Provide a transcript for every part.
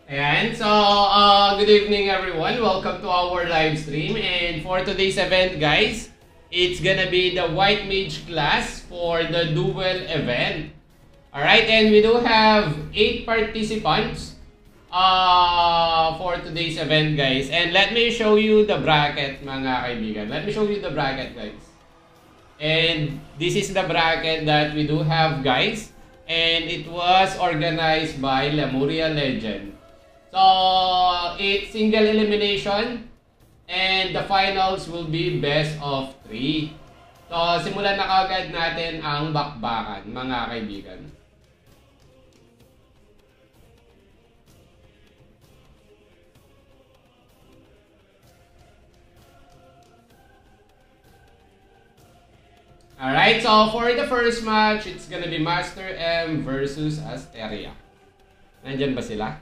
Ayan, so good evening everyone. Welcome to our live stream. And for today's event guys, it's gonna be the White Mage class for the duel event. Alright, and we do have 8 participants for today's event guys. And let me show you the bracket mga kaibigan. Let me show you the bracket guys. And this is the bracket that we do have guys. And it was organized by Lemuria Legend. So, it's single elimination and the finals will be best of 3. So, simulan na kagad natin ang bakbakan, mga kaibigan. Alright, so for the first match, it's gonna be Master M versus Asteria. Nandyan ba sila?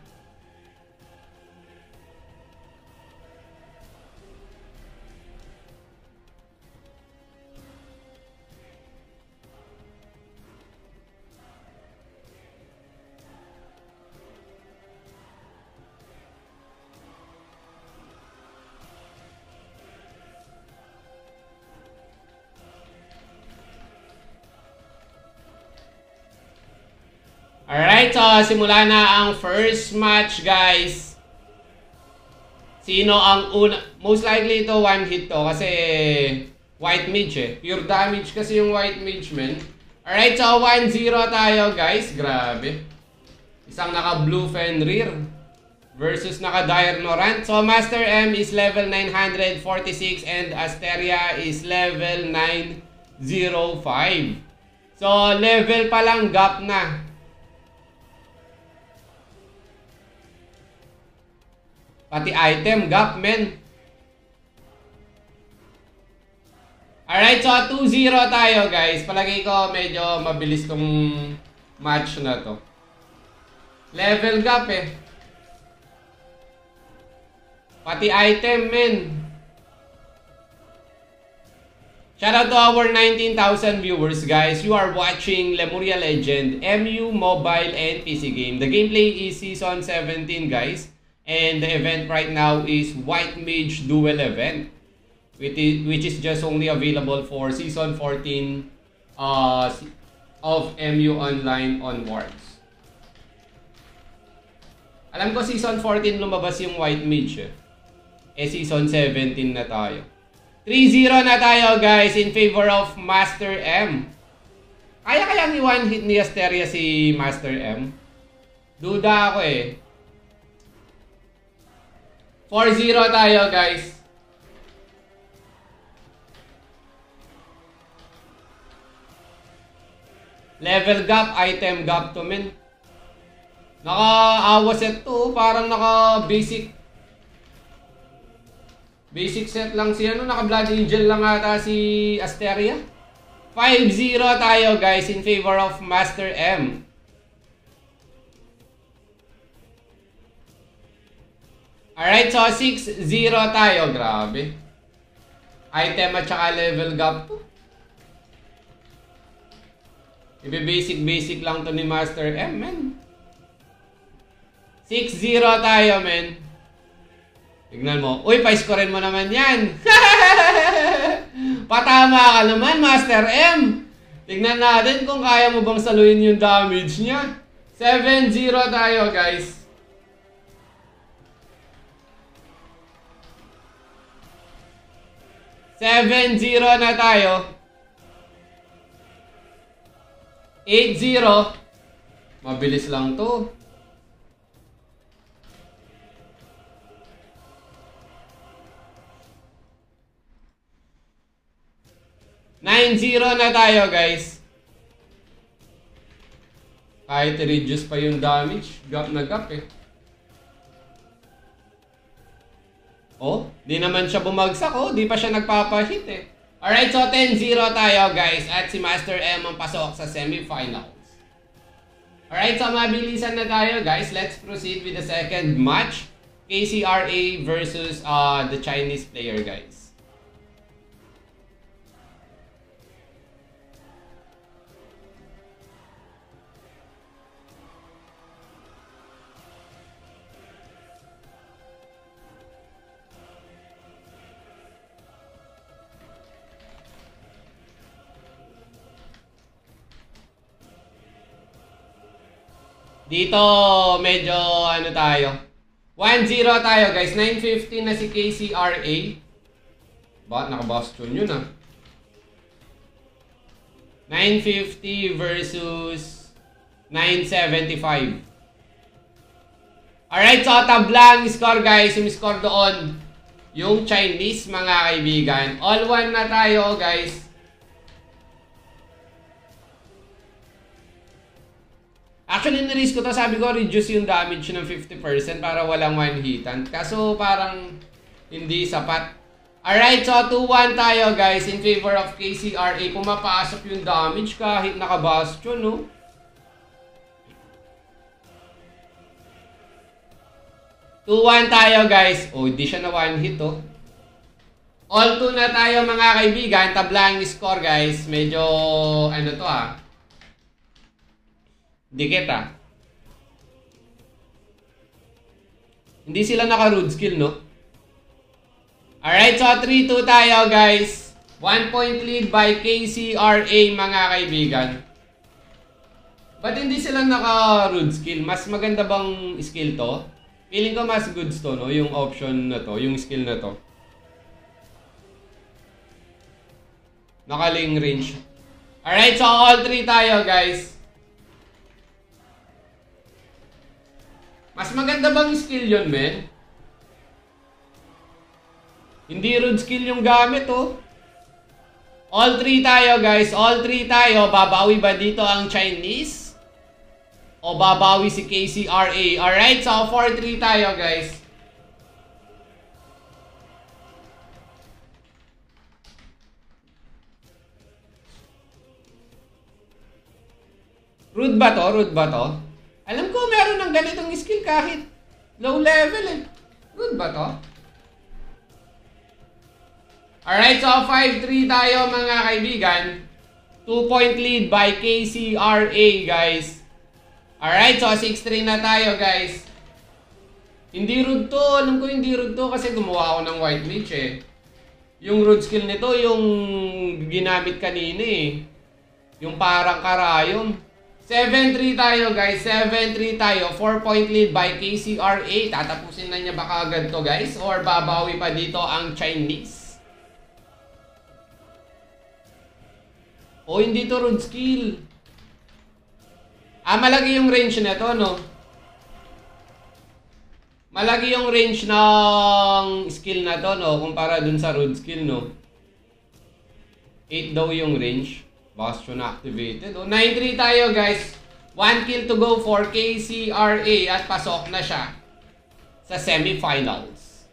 Alright, so simula na ang first match guys. Sino ang una? Most likely ito one hit to kasi white mage eh. Pure damage kasi yung white mage men. Alright, so 1-0 tayo guys. Grabe. Isang naka blue Fenrir versus naka Dire Norant. So Master M is level 946 and Asteria is level 905. So level pa lang gap na. Pati item gap men. Alright, so 2-0 tayo guys. Palagay ko medyo mabilis tong match na to. Level gap eh. Pati item men. Shoutout to our 19,000 viewers guys. You are watching Lemuria Legend, MU, mobile, and PC game. The gameplay is season 17 guys. And the event right now is White Mage Duel event, which is just only available for season 14 of MU Online onwards. Alam ko season 14 lumabas yung White Mage eh. Season 17 na tayo. 3-0 na tayo guys in favor of Master M. Kaya ni one hit ni Asteria si Master M? Duda ako eh. 4-0 tayo guys. Level gap, item gap to men. Naka-awa set to, parang naka basic set lang si ano, naka Blood Angel lang ata si Asteria. 5-0 tayo guys in favor of Master M. Alright, so 6-0 tayo. Grabe. Item at saka level gap to. Ibe-basic lang to ni Master M, men. 6-0 tayo, men. Tignan mo. Uy, pa-scorein mo naman yan. Patama ka naman, Master M. Tignan natin kung kaya mo bang saluhin yung damage niya. 7-0 tayo, guys. 7-0 na tayo. 8-0. Mabilis lang to. 9-0 na tayo guys. Kahit reduce pa yung damage, gap na gap eh. Oh, di naman siya bumagsak oh, di pa siya nagpapahit eh. Alright, so 10-0 tayo guys at si Master M ang pasok sa semifinals. Alright, so mabilisan na tayo guys. Let's proceed with the second match. KCRA versus the Chinese player guys. Dito, medyo ano tayo. 1-0 tayo guys. 950 na si KCRA. Bakit nakabastion yun ah? 950 versus 975. Alright, so tablang score guys. Yung score doon, yung Chinese mga kaibigan. All one na tayo guys. Actually, narisk ko to. Sabi ko, reduce yung damage ng 50% para walang one-hitan. Kaso parang hindi sapat. Alright, so 2-1 tayo guys in favor of KCRA. Pumapasok yung damage kahit nakabastion, no? Two-one tayo guys. Oh, hindi siya na one hit, oh. All 2 na tayo mga kaibigan. Tablang score guys. Medyo, ano to ah. Dikit ah. Hindi sila naka-root skill, no? Alright, so 3-2 tayo guys. 1 point lead by KCRA mga kaibigan. Ba't hindi sila naka-root skill? Mas maganda bang skill to? Feeling ko mas goods to, no? Yung option na to, yung skill na to. Nakaling range. Alright, so all 3 tayo guys. Mas maganda bang skill yun, men? Hindi root skill yung gamit, oh. All 3 tayo, guys. All 3 tayo. Babawi ba dito ang Chinese? O babawi si KCRA? Alright, so 4-3 tayo, guys. Rude ba to? Rude ba to? Alam ko meron ng ganitong skill kahit low level eh. Rude ba to? Alright, so 5-3 tayo mga kaibigan. 2-point lead by KCRA, guys. Alright, so 6-3 na tayo, guys. Hindi rude to. Alam ko hindi rude to kasi gumawa ako ng white mage eh. Yung root skill nito, yung ginamit kanina eh. Yung parang karayom. 7-3 tayo, guys. 7-3 tayo. 4-point lead by KCRA. Tatapusin na niya baka agad to, guys? Or babawi pa dito ang Chinese? O hindi to root skill. Malaki yung range na to, no? Malaki yung range ng skill na to, no? Kumpara dun sa root skill, no? 8 daw yung range. Bastion activated. 9-3 tayo, guys. 1 kill to go for KCRA at pasok na siya sa semifinals.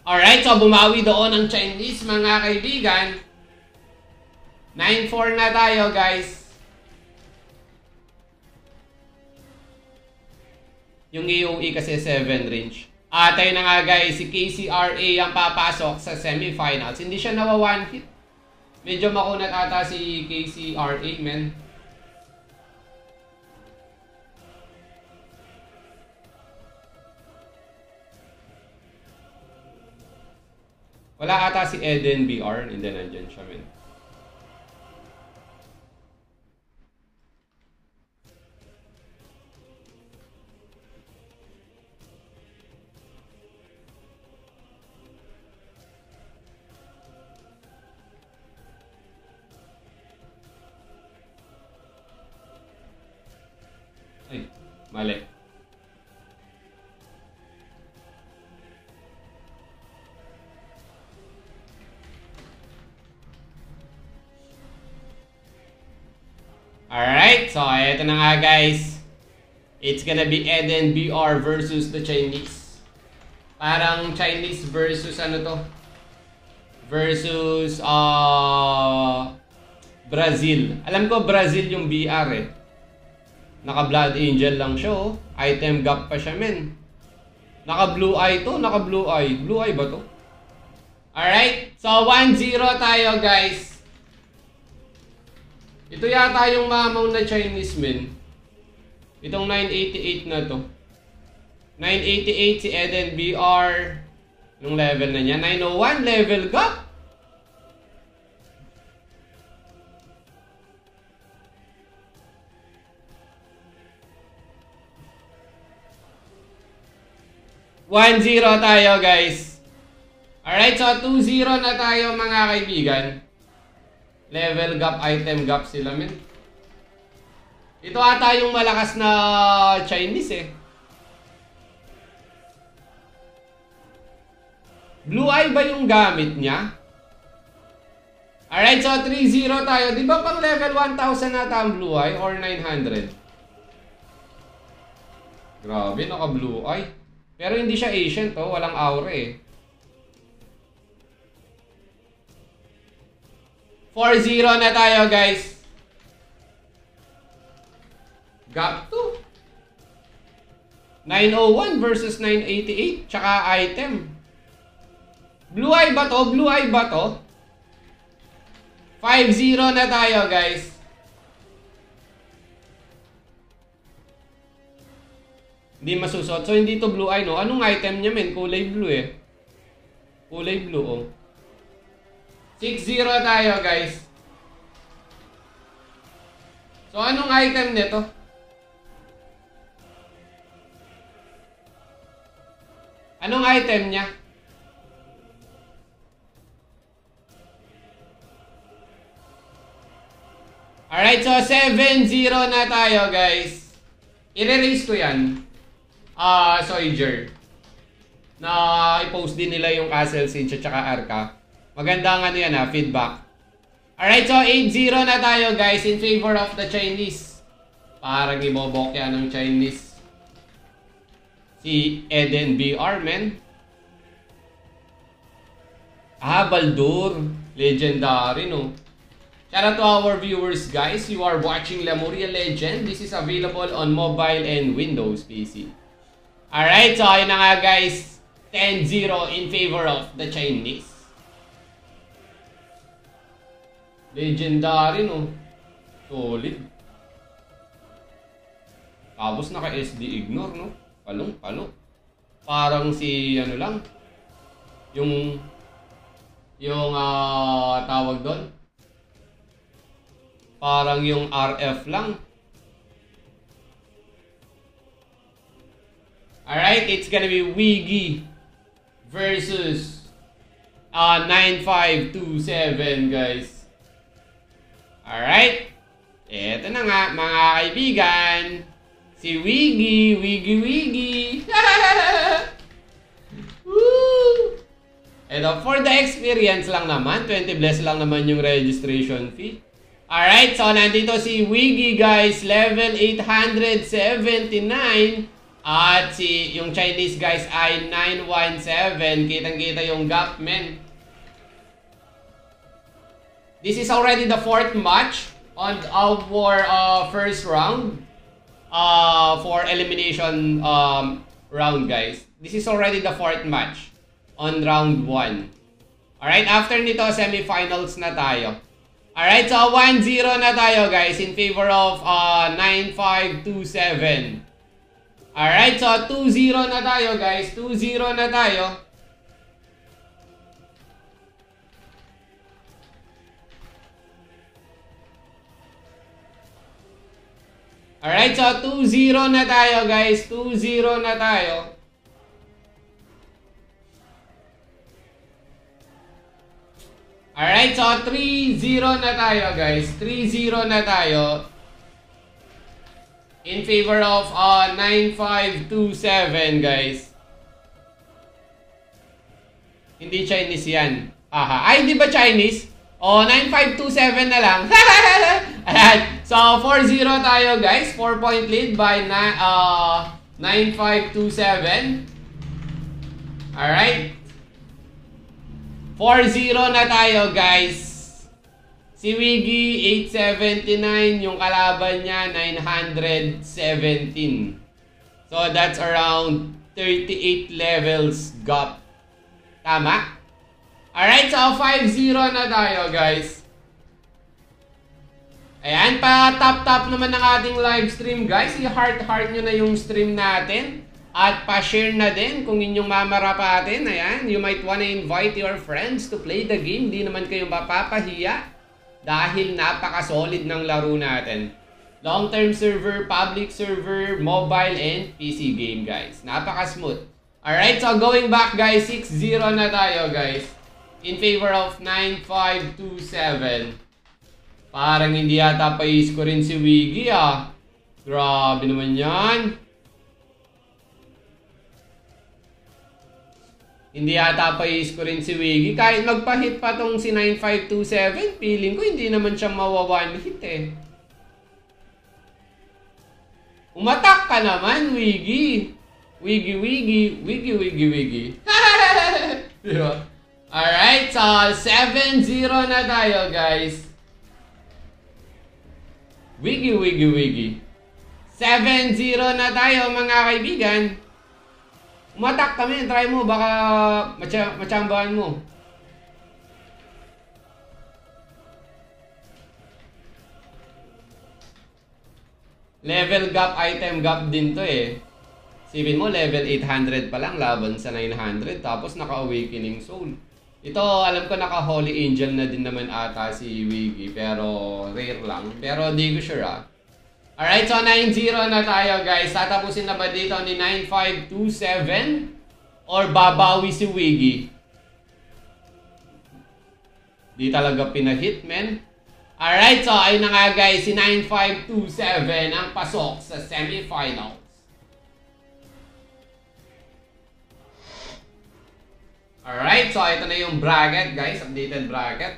Alright, so bumawi doon ang Chinese, mga kaibigan. 9-4 na tayo, guys. Yung AOE kasi 7 range. Tayo na nga, guys. Si KCRA ang papasok sa semifinals. Hindi siya nawa one hit. Medyo makunat ata si KCRA, men. Wala ata si Eden BR. Hindi, nandyan siya, men. Ay, mali. Alright, so eto na nga, guys. It's gonna be Eden BR versus the Chinese. Parang Chinese versus ano to? Versus Brazil. Alam ko Brazil yung BR eh. Naka Blood Angel lang siya, oh. Item gap pa siya, men. Naka Blue Eye to, naka Blue Eye. Blue Eye ba to? Alright, so 1-0 tayo, guys. Ito yata yung mamaw na Chinese, men. Itong 988 na to. 988 si Eden BR. Anong level na niya? 901 level gap. 1-0 tayo, guys. Alright, so 2-0 na tayo mga kaibigan. Level gap, item gap sila, men. Ito ata yung malakas na Chinese eh. Blue Eye ba yung gamit niya? Alright, so 3-0 tayo. Di ba pang level 1,000 nata ang Blue Eye or 900? Grabe, naka Blue Eye. Pero hindi siya ancient to, walang aura eh. 4-0 na tayo, guys. Gap 2. 901 versus 988. Tsaka item. Blue Eye ba to? Blue Eye ba to? 5-0 na tayo, guys. Hindi masusot. So, hindi to Blue Eye, no? Anong item niya, men? Kulay blue eh. Kulay blue, oh. 6-0 tayo, guys. So, anong item nito? Anong item niya? Alright, so 7-0 na tayo, guys. I-erase ko yan. Soiger. Na i-post din nila yung Castle Siege at saka Arca. Magandang ano yan feedback. Alright, so 8-0 na tayo, guys, in favor of the Chinese. Parang ibobok yan ng Chinese. Si Eden BR, men. Baldur. Legendary, no? Shout out to our viewers, guys. You are watching Lemuria Legend. This is available on mobile and Windows PC. Alright, so ayun na nga, guys. 10-0 in favor of the Chinese. Legendary, no? Solid. Tapos naka-SD ignore, no? Palong-palo. Parang si, ano lang. Yung tawag doon. Parang yung RF lang. Alright, it's gonna be Wiggy versus 9527, guys. Alright. Eto na nga, mga kaibigan. Si Wiggy. Woo! Eto, for the experience lang naman. 20 bless lang naman yung registration fee. Alright, so nandito si Wiggy, guys. Level 879. At yung Chinese, guys, ay 917. Kitang-kita yung gap, men. This is already the 4th match on our first round. For elimination round, guys. This is already the 4th match on round 1. Alright, after nito, semifinals na tayo. Alright, so 1-0 na tayo, guys, in favor of 9527. Alright, so 2-0 na tayo, guys. 2-0 na tayo. Alright, so 2-0 na tayo, guys. 2-0 na tayo. Alright, so 3-0 na tayo, guys. 3-0 na tayo. In favor of 9527, guys. Hindi Chinese yan. Ay, di ba Chinese? 9527 na lang. Alright, so 4-0 tayo, guys. 4-point lead by 9527. Alright. 4-0 na tayo, guys. Si Wiggy, 879. Yung kalaban niya, 917. So, that's around 38 levels gap. Tama? Alright, so 5-0 na tayo, guys. Ayan, pa-tap-tap naman ng ating live stream, guys. I-heart-heart nyo na yung stream natin. At pa-share na din kung inyong mamarapatin. Ayan, you might wanna invite your friends to play the game. Di naman kayo mapapahiya. Dahil napaka-solid ng laro natin. Long-term server, public server, mobile, and PC game, guys. Napaka-smooth. Alright, so going back guys, 6-0 na tayo guys. In favor of 9-5-2-7. Parang hindi yata pa-i-score rin si Wiggy ah. Grabe naman yan. Hindi yata pa-i-score rin si Wiggy. Kahit magpa-hit pa tong si 9-5-2-7, feeling ko hindi naman siya mawa-one hit eh. Umatak ka naman, Wiggy. Wiggy. Diba? Alright, so 7-0 na tayo, guys. Wiggy. 7-0 na tayo, mga kaibigan. Umatak kami, try mo, baka machambahan mo. Level gap, item gap din to eh. Sipin mo, level 800 pa lang laban sa 900, tapos naka-awakening soul. Ito, alam ko naka-holy angel na din naman ata si Wiggy, pero rare lang. Pero di ko sure ah. Alright, so 9-0 na tayo guys. Tatapusin na ba dito ni 9-5-2-7? Or babawi si Wiggy? Di talaga pinahit, men. Alright, so ayun na nga guys, si 9-5-2-7 ang pasok sa semifinals. Alright, so ito na yung bracket guys, updated bracket.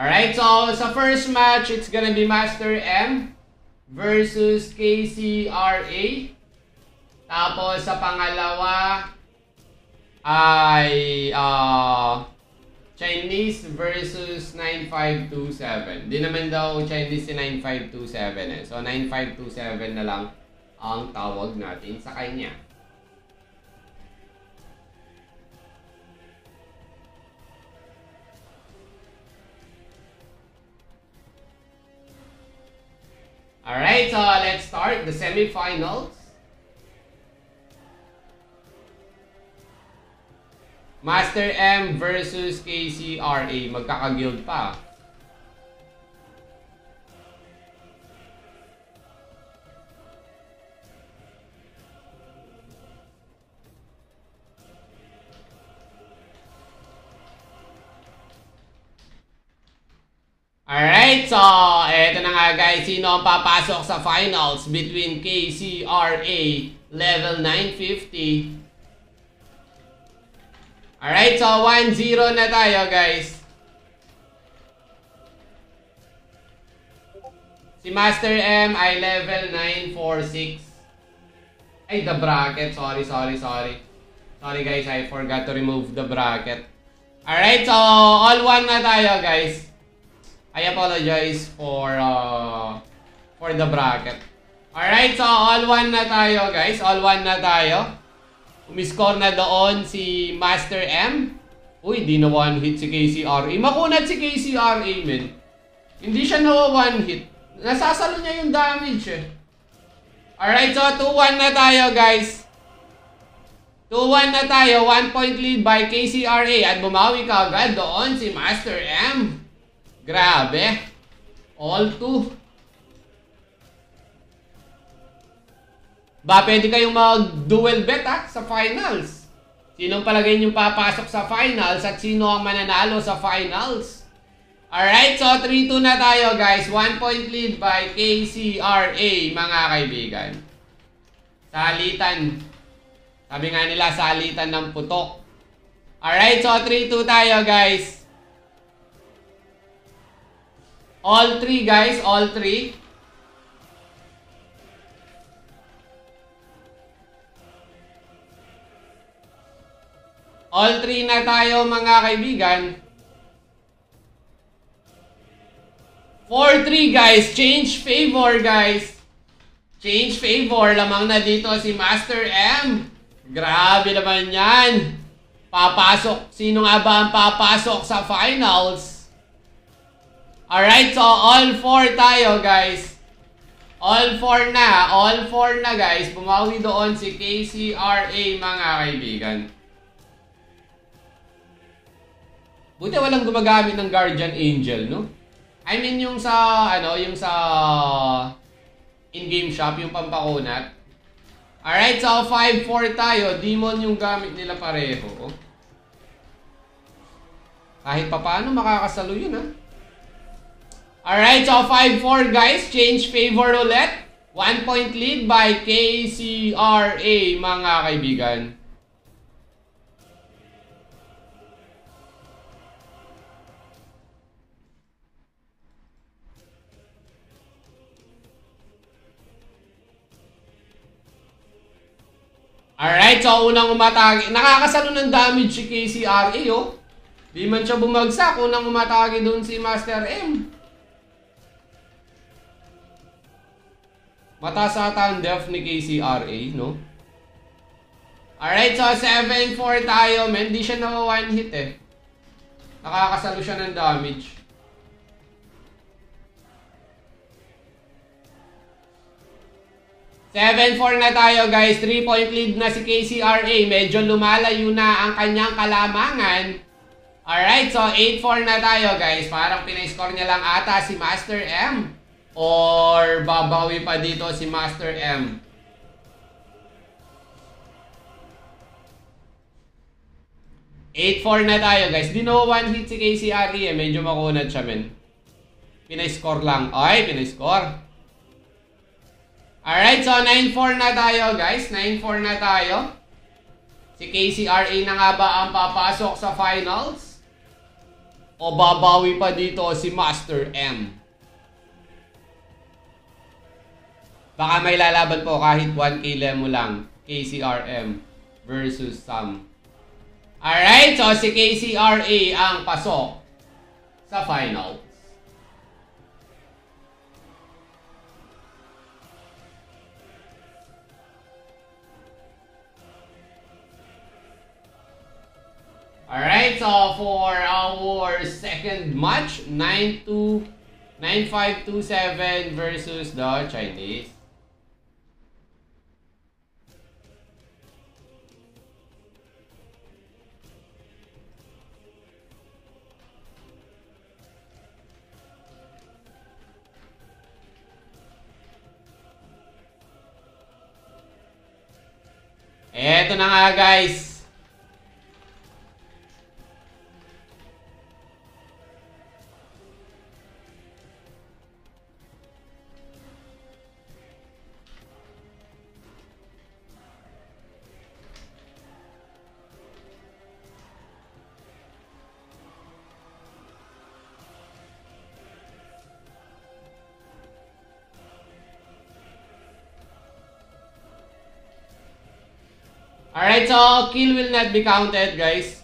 Alright, so sa first match, it's gonna be Master M versus KCRA. Tapos sa pangalawa ay Chinese versus 9527. Di naman daw Chinese si 9527 eh. So 9527 na lang ang tawag natin sa kanya. Alright, so let's start the semifinals. Master M versus KCRA. Magkaka-guild pa. Alright, so eto na nga guys. Sino ang papasok sa finals between KCRA level 950? Alright, so 1-0 na tayo guys. Si Master M ay level 946. Ay, the bracket. Sorry. Sorry guys, I forgot to remove the bracket. Alright, so all 1 na tayo guys. I apologize for the bracket. Alright, so all 1 na tayo guys. All 1 na tayo. Umiscore na doon si Master M. Uy, di na one hit si KCRA. Makunat si KCRA, men. Hindi siya na one hit. Nasasalo niya yung damage eh. Alright, so 2-1 na tayo guys. 2-1 na tayo. 1 point lead by KCRA. At bumawi ka agad doon si Master M. Grabe. All 2. Ba, pwede kayong mag-dual bet sa finals. Sinong palagay nyo papasok sa finals at sino ang mananalo sa finals? Alright, so 3-2 na tayo guys. 1 point lead by KCRA, mga kaibigan. Salitan. Sabi nga nila, salitan ng putok. Alright, so 3-2 tayo guys. All 3 guys, all 3. All 3 na tayo mga kaibigan. 4-3 guys. Change favor guys. Change favor. Lamang na dito si Master M. Grabe naman yan. Papasok. Sino nga ba ang papasok sa finals? Alright, so all 4 tayo guys. All 4 na. All 4 na guys. Bumawi doon si KCRA mga kaibigan. Buti walang gumagamit ng Guardian Angel, no? I mean yung sa, yung sa in-game shop, yung pampakunat. Alright, so 5-4 tayo. Demon yung gamit nila pareho. Kahit pa paano makakasalo yun, ha? Alright, so 5-4 guys. Change favor ulit. 1 point lead by KCRA mga kaibigan. Alright, so unang umatake. Nakakasalo ng damage si KCRA, oh. Di man siya bumagsak. Unang umatake doon si Master M. Mataas ata ang def ni KCRA, no? Alright, so 7-4 tayo, man. Di siya na one hit, eh. Nakakasalo siya ng damage. $7-4 na tayo guys. 3-point lead na si KCRA. Medyo lumalayo na ang kanyang kalamangan. Alright, so 8-4 na tayo guys. Parang pinay-score niya lang ata si Master M. Or babawi pa dito si Master M. $8-4 na tayo guys. Di no one hit si KCRA, eh. Medyo makunat siya, men. Pinay-score lang. Ay, pinay-score. Alright, so 9-4 na tayo guys. 9-4 na tayo. Si KCRA na nga ba ang papasok sa finals? O babawi pa dito si Master M? Baka may lalaban po kahit 1K lemo lang. KCRM versus Sam. Alright, so si KCRA ang pasok sa finals. Alright, so for our second match, 9-5-2-7 versus the Chinese. Eto na nga guys. Alright, so kill will not be counted, guys.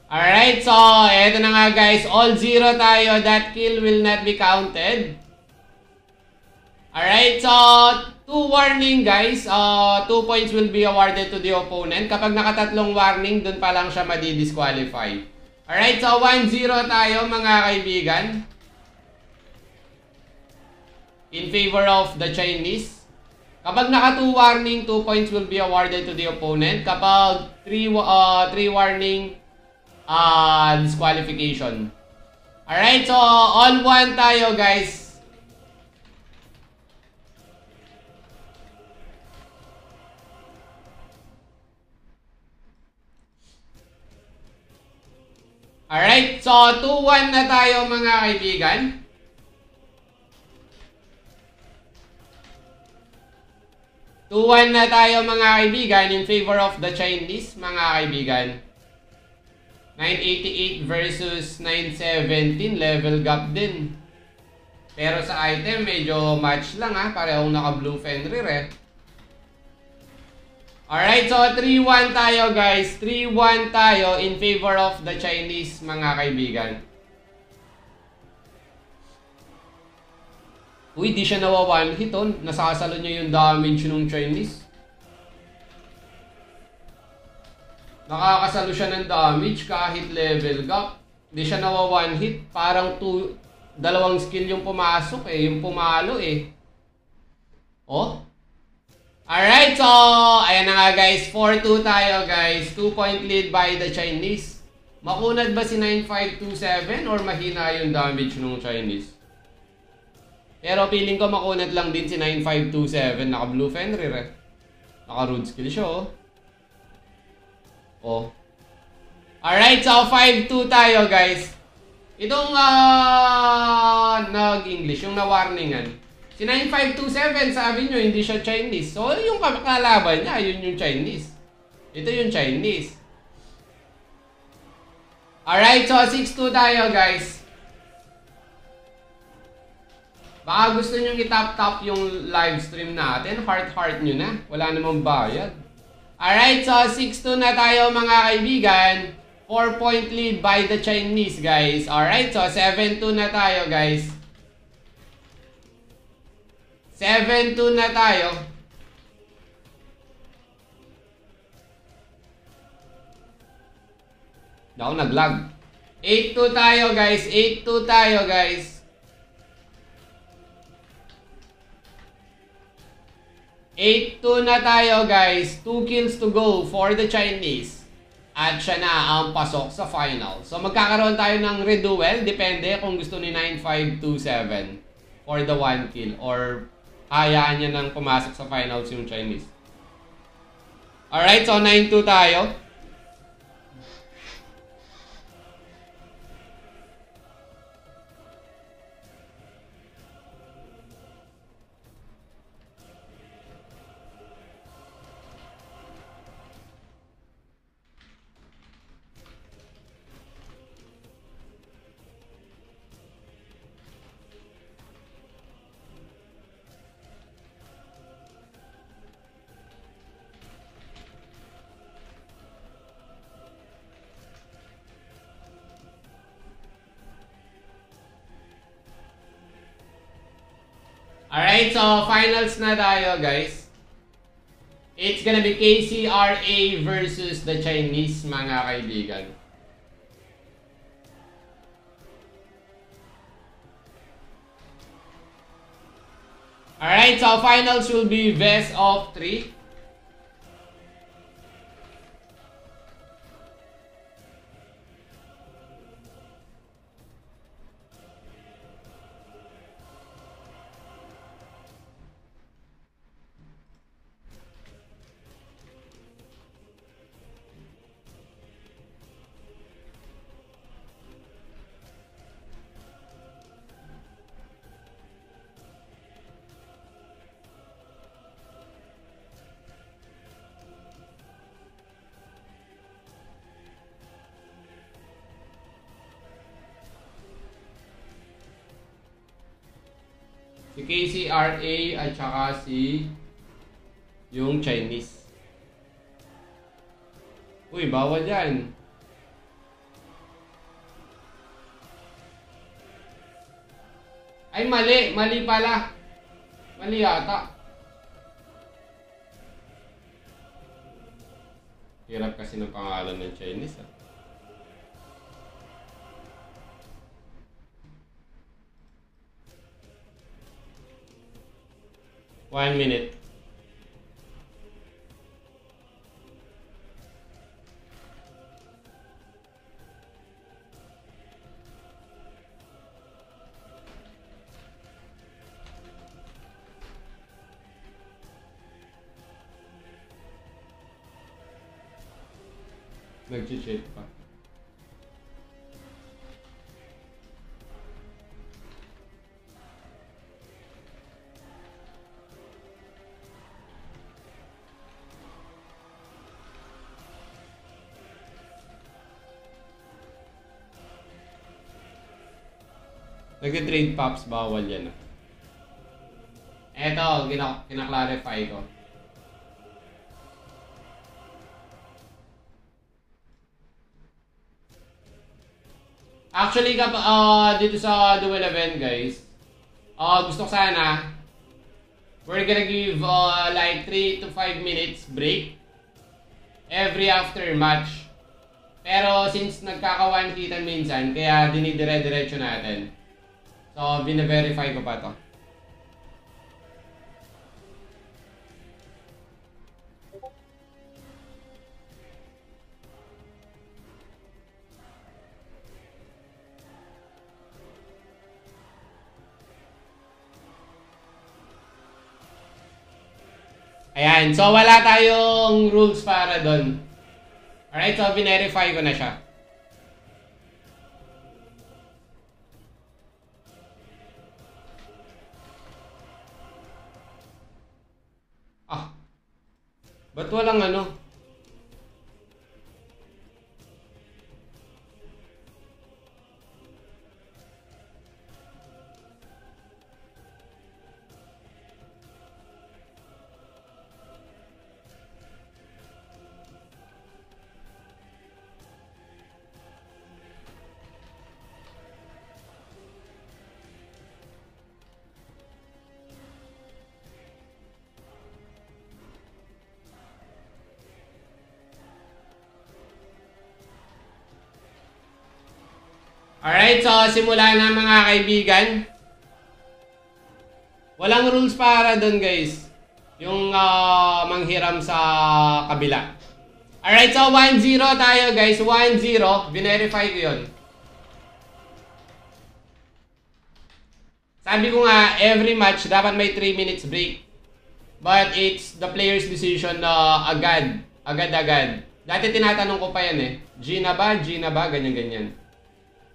Alright, so eto na nga guys, all 0 tayo. That kill will not be counted. Alright, so 2 warning guys, 2 points will be awarded to the opponent. Kapag nakatatlong warning, dun pa lang siya madi-disqualify. Alright, so 1-0 tayo mga kaibigan. In favor of the Chinese. Kapag naka 2 warning, 2 points will be awarded to the opponent. Kapag 3 warning, disqualification. Alright, so all 1 tayo guys. Alright, so 2-1 na tayo mga kaibigan. Two-1 na tayo mga kaibigan in favor of the Chinese mga kaibigan. 988 versus 917, level gap din. Pero sa item medyo match lang ha, parehong naka blue Fenrir eh. Alright, so 3-1 tayo guys. 3-1 tayo in favor of the Chinese mga kaibigan. Uy, di siya nawa one hit on. Nasasalo niya yung damage ng Chinese. Nakakasalo siya ng damage kahit level gap. Di siya nawa one hit. Parang dalawang skill yung pumasok eh. Yung pumalo eh. Oh. Alright, so ayan na nga guys. 4-2 tayo guys. 2-point lead by the Chinese. Makunad ba si 9527 or mahina yung damage ng Chinese? Pero feeling ko makunat lang din si 9527. Naka Blue Fenrir eh. Naka Rude Skill siya oh. Oh. Alright, so 5-2 tayo guys. Itong nag-English, yung na-warningan. Si 9527 sabi nyo hindi siya Chinese. So yung kalaban niya, yun yung Chinese. Ito yung Chinese. Alright, so 6-2 tayo guys. Baka gusto nyo i-tap-tap yung live stream natin. Heart nyo na. Wala namang bayad. Alright, so 6-2 na tayo mga kaibigan. 4-point lead by the Chinese guys. Alright, so 7-2 na tayo guys. 7-2 na tayo. Daw nag-lag. 8-2 tayo guys. 8-2 tayo guys. 8-2 na tayo guys. 2 kills to go for the Chinese. At siya na ang pasok sa final. So magkakaroon tayo ng reduel. Depende kung gusto ni 9527 for the 1 kill. Or hayaan niya nang pumasok sa finals yung Chinese. Alright, so 9-2 tayo. Alright, so finals na tayo guys. It's gonna be KCRA versus the Chinese mga kaibigan. Alright, so finals will be best of 3. Si KCRA at saka si yung Chinese. Uy, bawal yan. Ay, mali. Mali pala. Mali yata. Hirap kasi ng pangalan ng Chinese ah. One minute. Nag-cheat pa. Nag-trade pops, bawal yan. Eto, kinaklarify ko. Actually, dito sa duel event guys, Gusto ko sana, we're gonna give like 3 to 5 minutes break every after match. Pero since nagkaka-one-hitan minsan, kaya dinidire-diretso natin. So, bine-verify ko pa to. Ayan, so wala tayong rules para doon. Alright, so verify ko na siya. Ba't walang ano? Alright, so simula na mga kaibigan. Walang rules para doon guys. Yung manghiram sa kabila. Alright, so 1-0 tayo guys. 1-0. Verify ko yun. Sabi ko nga, every match dapat may 3 minutes break. But it's the player's decision na agad-agad. Dati tinatanong ko pa yan eh. G na ba? Ganyan-ganyan.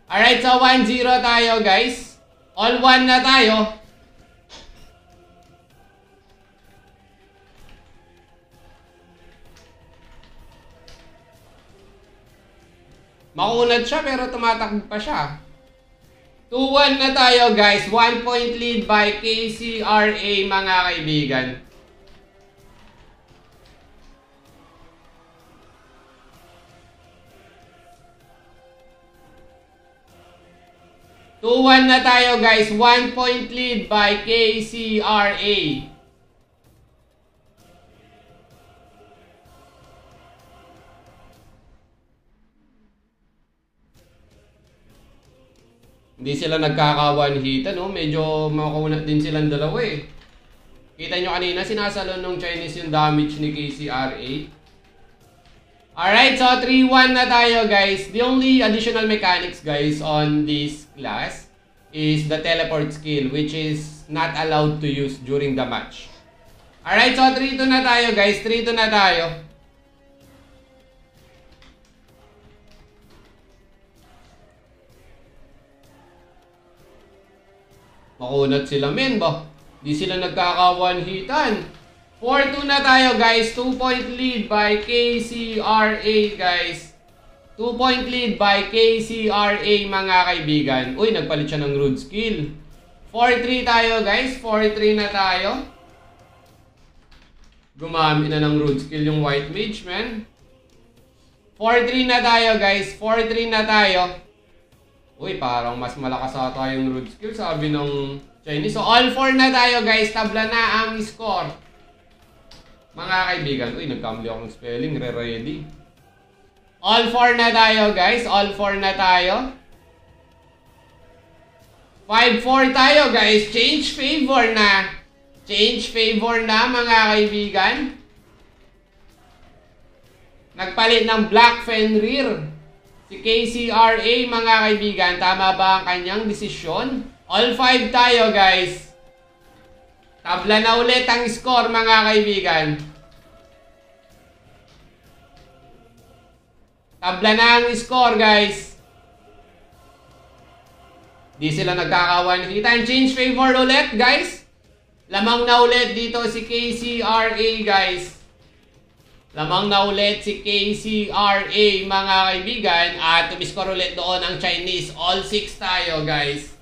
Alright, so 1-0 tayo guys. All 1 na tayo. Makunad siya pero tumatakbo pa siya. 2-1 na tayo guys. 1 point lead by KCRA mga kaibigan. Two-1 na tayo guys. 1 point lead by KCRA. Hindi sila nagkaka-one-hitan, no? Medyo makaunat din silang dalawa eh. Kita nyo kanina, sinasalon ng Chinese yung damage ni KCRA. Alright, so 3-1 na tayo guys. The only additional mechanics guys on this class is the teleport skill, which is not allowed to use during the match. Alright, so 3-2 na tayo guys. 3-2 na tayo. Makunat sila men ba? Di sila nagkaka-one-hitan. 4-2 na tayo guys. 2 point lead by KCRA guys. 2 point lead by KCRA mga kaibigan. Uy, nagpalit siya ng root skill. 4-3 tayo guys. 4-3 na tayo. Gumamit na ng root skill yung white mage man. 4-3 na tayo guys. 4-3 na tayo. Uy, parang mas malakas ata yung root skill sabi ng Chinese. So all 4 na tayo guys. Tabla na ang score. Mga kaibigan, uy, nagkamali akong spelling, ready. All 4 na tayo, guys. All 4 na tayo. 5-4 tayo, guys. Change favor na. Change favor na, mga kaibigan. Nagpalit ng Black Fenrir. Si KCRA, mga kaibigan. Tama ba ang kanyang desisyon? All 5 tayo, guys. Tabla na ulit ang score mga kaibigan. Tabla na ang score guys. Di sila nagkaka-one-hitan. Change favor ulit guys. Lamang na ulit dito si KCRA guys. Lamang na ulit si KCRA mga kaibigan. At tumiscore ulit doon ang Chinese. All 6 tayo guys.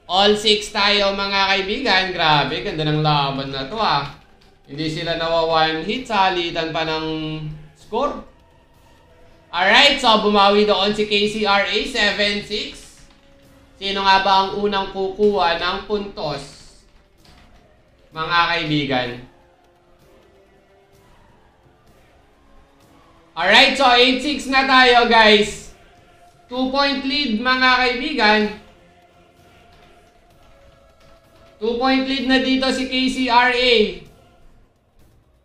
All 6 tayo mga kaibigan. Grabe, ganda ng laban na to ah. Hindi sila nawa-one hit. Salitan pa ng score. Alright, so bumawi doon si KCRA 7-6. Sino nga ba ang unang kukuha ng puntos? mga kaibigan. Alright, so 8-6 na tayo guys. 2-point lead mga kaibigan. 2-point lead na dito si KCRA.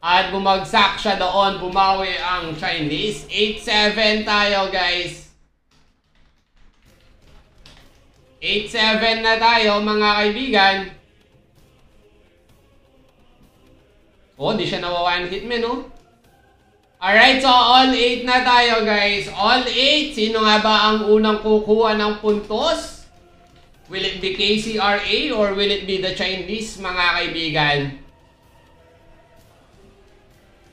At bumagsak siya doon, bumawi ang Chinese. 8-7 tayo guys. 8-7 na tayo mga kaibigan. Oh, di siya nawa one hit man, no? Alright, so all 8 na tayo guys. All 8. Sino nga ba ang unang kukuha ng puntos? Will it be KCRA or will it be the Chinese mga kaibigan?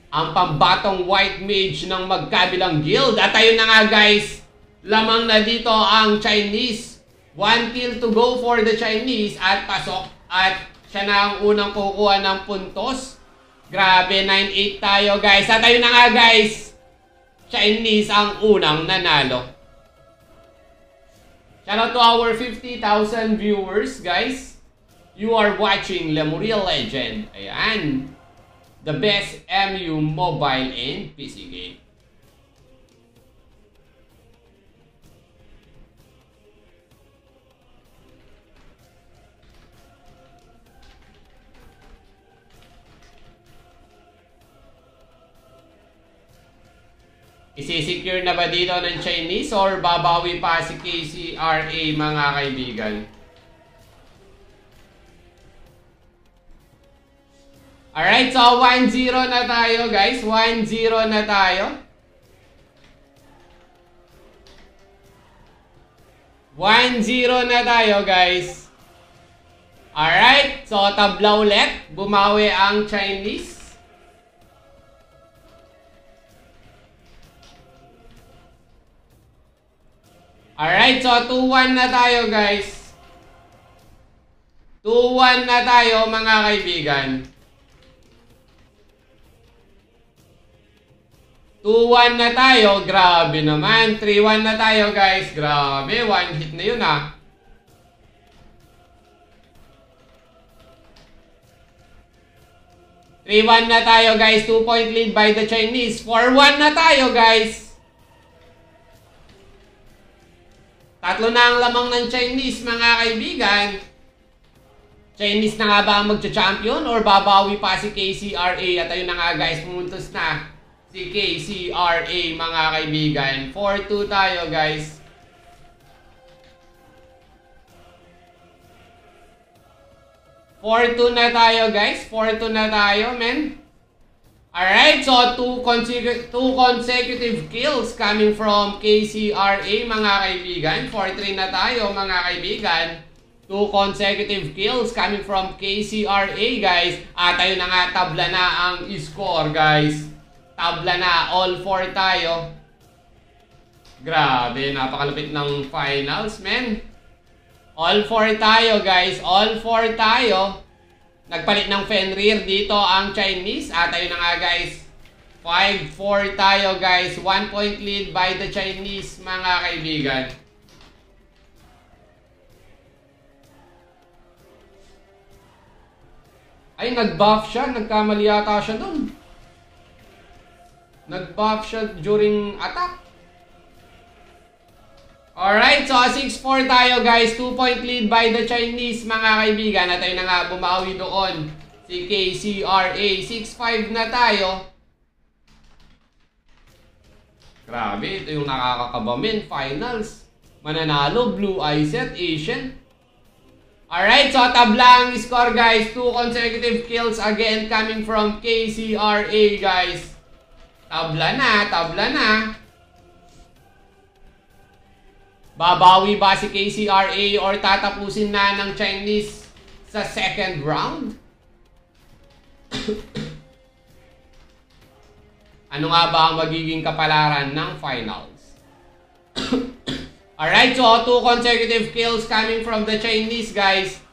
Ang pambatong white mage ng magkabilang guild. At ayun na nga guys. Lamang na dito ang Chinese. 1 kill to go for the Chinese. At pasok. At siya na ang unang kukuha ng puntos. Grabe, 9-8 tayo guys. At ayun na nga guys. Chinese ang unang nanalo. Shout out to our 50,000 viewers guys. You are watching Lemuria Legend. Ayan. The best MU mobile and PC game. Isisecure na ba dito ng Chinese or babawi pa si KCRA mga kaibigan? Alright, so 1-0 na tayo guys. 1-0 na tayo. 1-0 na tayo guys. Alright, so tabla ulit. Bumawi ang Chinese. Alright, so 2-1 na tayo guys. 2-1 na tayo mga kaibigan. 2-1 na tayo. Grabe naman. 3-1 na tayo guys. Grabe. One hit na yun ah. (3-1) na tayo guys. 2-point lead by the Chinese. 4-1 na tayo guys. Tatlo na ang lamang ng Chinese mga kaibigan. Chinese na nga ba ang magcha-champion or babawi pa si KCRA? At ayun na nga guys, pumuntos na si KCRA mga kaibigan. 4-2 tayo guys. (4-2) na tayo guys. 4-2 na tayo men. Alright, so 2 consecutive kills coming from KCRA mga kaibigan. 4-3 na tayo mga kaibigan. 2 consecutive kills coming from KCRA guys. At ayun na nga, tabla na ang score guys. Tabla na, all 4 tayo. Grabe, napakalupit ng finals men. All 4 tayo guys, all 4 tayo. Nagpalit ng Fenrir dito ang Chinese. At ayun na nga guys. 5-4 tayo guys. 1 point lead by the Chinese mga kaibigan. Ay, nag-buff siya. Nagkamali yata siya dun. Nag-buff siya during attack. Alright, so 6-4 tayo guys. 2 point lead by the Chinese mga kaibigan. At ayun na nga, bumawi doon si KCRA. 6-5 na tayo. Grabe, ito yung nakakakabamin. Finals. Mananalo, Blue Eye Set, Asian. Alright, so tabla ang score guys. 2 consecutive kills again coming from KCRA guys. Tabla na, tabla na. Babawi ba si KCRA or tatapusin na ng Chinese sa second round? Ano nga ba ang magiging kapalaran ng finals? Alright, so 2 consecutive kills coming from the Chinese guys.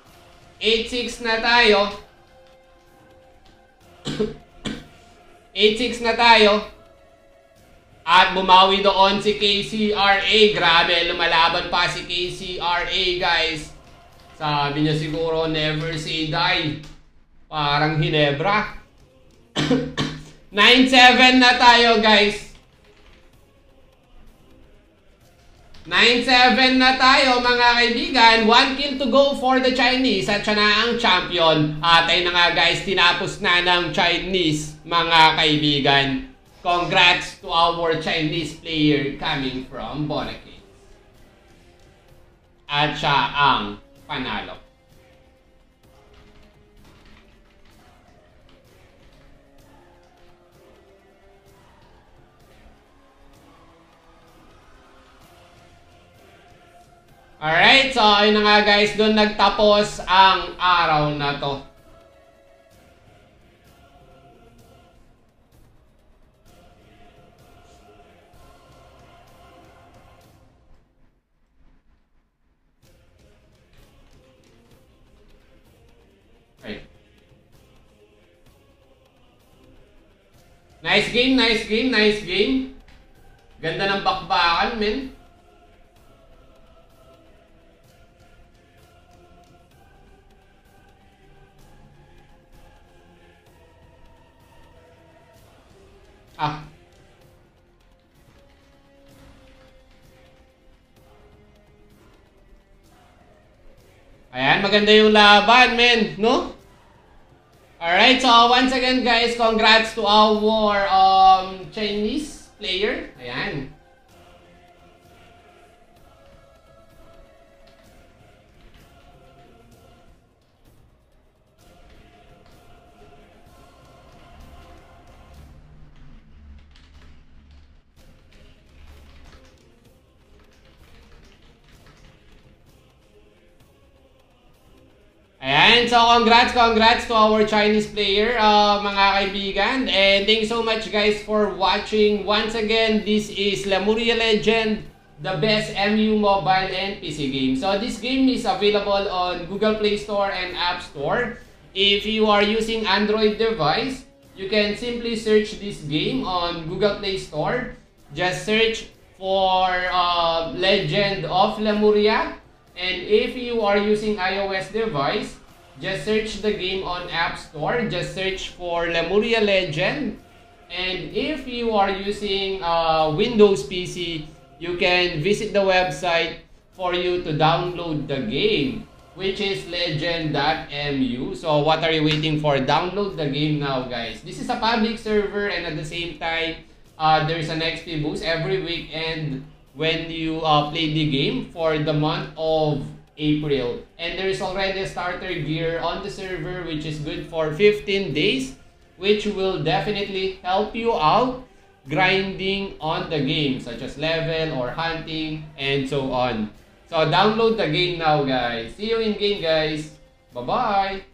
8-6 na tayo. 8-6 na tayo. At bumawi doon si KCRA. Grabe, lumalaban pa si KCRA guys. Sabi niya siguro, never say die. Parang Hinebra. 9-7 na tayo, guys. 9-7 na tayo, mga kaibigan. 1 kill to go for the Chinese. At siya na ang champion. At ayun na nga, guys. Tinapos na ng Chinese, mga kaibigan. Congrats to our Chinese player coming from Bonacay. At siya ang panalo. Alright, so ayun na nga guys, doon nagtapos ang araw na to. Right. Nice game, nice game, nice game. Ganda ng bakbakan, men. Ah. Ayan, maganda yung laban, men, no? Alright, so once again, guys, congrats to our Chinese player. Ayan. Ayan, so congrats to our Chinese player, mga kaibigan. And thank you so much guys for watching. Once again, this is Lemuria Legend, the best MU mobile and PC game. So this game is available on Google Play Store and App Store. If you are using Android device, you can simply search this game on Google Play Store. Just search for Legend of Lemuria. And if you are using iOS device, just search the game on App Store. Just search for Lemuria Legend. And if you are using Windows PC, you can visit the website for you to download the game, which is legend.mu. So what are you waiting for? Download the game now, guys. This is a public server, and at the same time, there's an XP boost every weekend when you play the game for the month of April. And there is already a starter gear on the server which is good for 15 days, which will definitely help you out grinding on the game, such as level or hunting and so on. So download the game now, guys. See you in game, guys. Bye-bye.